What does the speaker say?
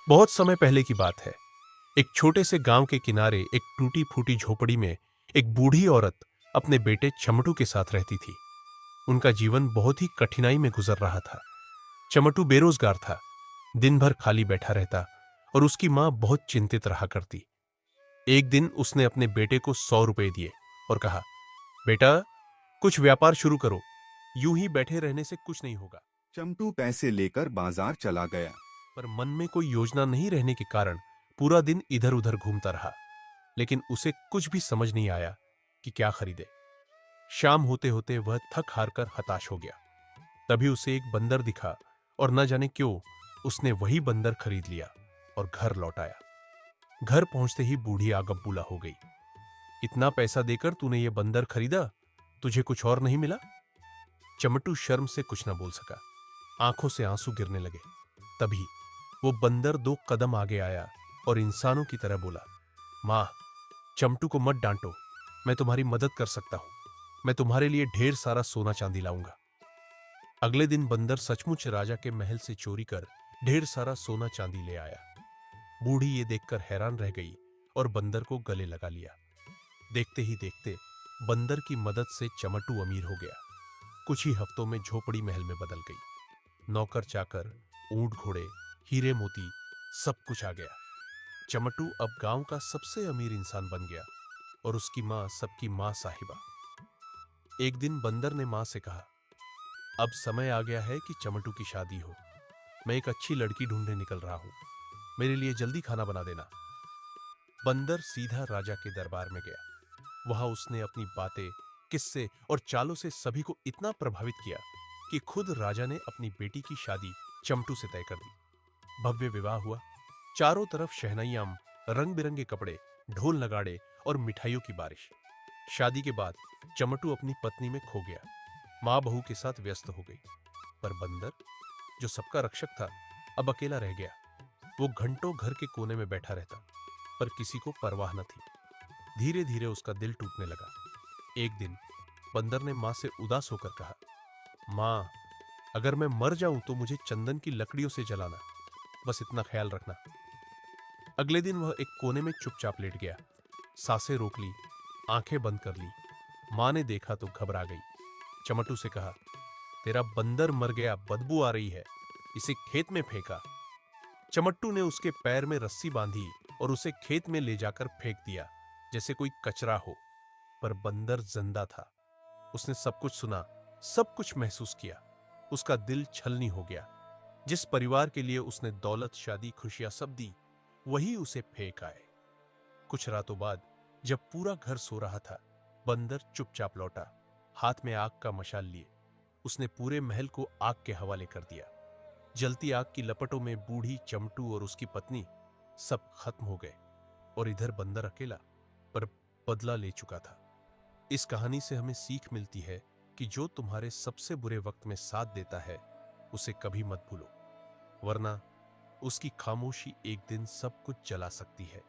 बहुत समय पहले की बात है। एक छोटे से गांव के किनारे एक टूटी फूटी झोपड़ी में एक बूढ़ी औरत अपने बेटे चमटू के साथ रहती थी। उनका जीवन बहुत ही कठिनाई में गुजर रहा था। चमटू बेरोजगार था, दिन भर खाली बैठा रहता और उसकी मां बहुत चिंतित रहा करती। एक दिन उसने अपने बेटे को 100 रुपए दिए और कहा, बेटा, कुछ व्यापार शुरू करो, यूं ही बैठे रहने से कुछ नहीं होगा। चमटू पैसे लेकर बाजार चला गया। पर मन में कोई योजना नहीं रहने के कारण पूरा दिन इधर उधर घूमता रहा, लेकिन उसे कुछ भी समझ नहीं आया कि क्या खरीदे। शाम होते होते वह थक हार कर हताश हो गया। तभी उसे एक बंदर दिखा और न जाने क्यों उसने वही बंदर खरीद लिया और घर लौट आया। घर पहुंचते ही बूढ़ी आगबबूला हो गई। इतना पैसा देकर तूने ये बंदर खरीदा, तुझे कुछ और नहीं मिला? चमटू शर्म से कुछ न बोल सका। आंखों से आंसू गिरने लगे। तभी वो बंदर 2 कदम आगे आया और इंसानों की तरह बोला, मां, चमटू को मत डांटो, मैं तुम्हारी मदद कर सकता हूं। मैं तुम्हारे लिए ढेर सारा सोना चांदी लाऊंगा। अगले दिन बंदर सचमुच राजा के महल से चोरी कर ढेर सारा सोना चांदी ले आया। बूढ़ी ये देखकर हैरान रह गई और बंदर को गले लगा लिया। देखते ही देखते बंदर की मदद से चमटू अमीर हो गया। कुछ ही हफ्तों में झोपड़ी महल में बदल गई। नौकर चाकर, ऊंट घोड़े, हीरे मोती, सब कुछ आ गया। चमटू अब गांव का सबसे अमीर इंसान बन गया और उसकी मां सबकी मां साहिबा। एक दिन बंदर ने मां से कहा, अब समय आ गया है कि चमटू की शादी हो। मैं एक अच्छी लड़की ढूंढने निकल रहा हूं, मेरे लिए जल्दी खाना बना देना। बंदर सीधा राजा के दरबार में गया। वहां उसने अपनी बातें, किस्से और चालों से सभी को इतना प्रभावित किया कि खुद राजा ने अपनी बेटी की शादी चमटू से तय कर दी। भव्य विवाह हुआ। चारों तरफ शहनाइयां, रंग बिरंगे कपड़े, ढोल नगाड़े और मिठाइयों की बारिश। शादी के बाद चमटू अपनी पत्नी में खो गया। मां बहू के साथ व्यस्त हो गई। पर बंदर, जो सबका रक्षक था, अब अकेला रह गया। वो घंटों घर के कोने में बैठा रहता, पर किसी को परवाह न थी। धीरे धीरे उसका दिल टूटने लगा। एक दिन बंदर ने मां से उदास होकर कहा, मां, अगर मैं मर जाऊं तो मुझे चंदन की लकड़ियों से जलाना, बस इतना ख्याल रखना। अगले दिन वह एक कोने में चुपचाप लेट गया। सांसें रोक ली, आंखें बंद कर ली। मां ने देखा तो घबरा गई। चमटू से कहा, तेरा बंदर मर गया, बदबू आ रही है, इसे खेत में फेंका। चमट्टू ने उसके पैर में रस्सी बांधी और उसे खेत में ले जाकर फेंक दिया, जैसे कोई कचरा हो। पर बंदर जिंदा था। उसने सब कुछ सुना, सब कुछ महसूस किया। उसका दिल छलनी हो गया। जिस परिवार के लिए उसने दौलत, शादी, खुशियां सब दी, वही उसे फेंक आए। कुछ रातों बाद जब पूरा घर सो रहा था, बंदर चुपचाप लौटा, हाथ में आग का मशाल लिए। उसने पूरे महल को आग के हवाले कर दिया। जलती आग की लपटों में बूढ़ी, चमटू और उसकी पत्नी सब खत्म हो गए और इधर बंदर अकेला, पर बदला ले चुका था। इस कहानी से हमें सीख मिलती है कि जो तुम्हारे सबसे बुरे वक्त में साथ देता है, उसे कभी मत भूलो, वरना उसकी खामोशी एक दिन सब कुछ जला सकती है।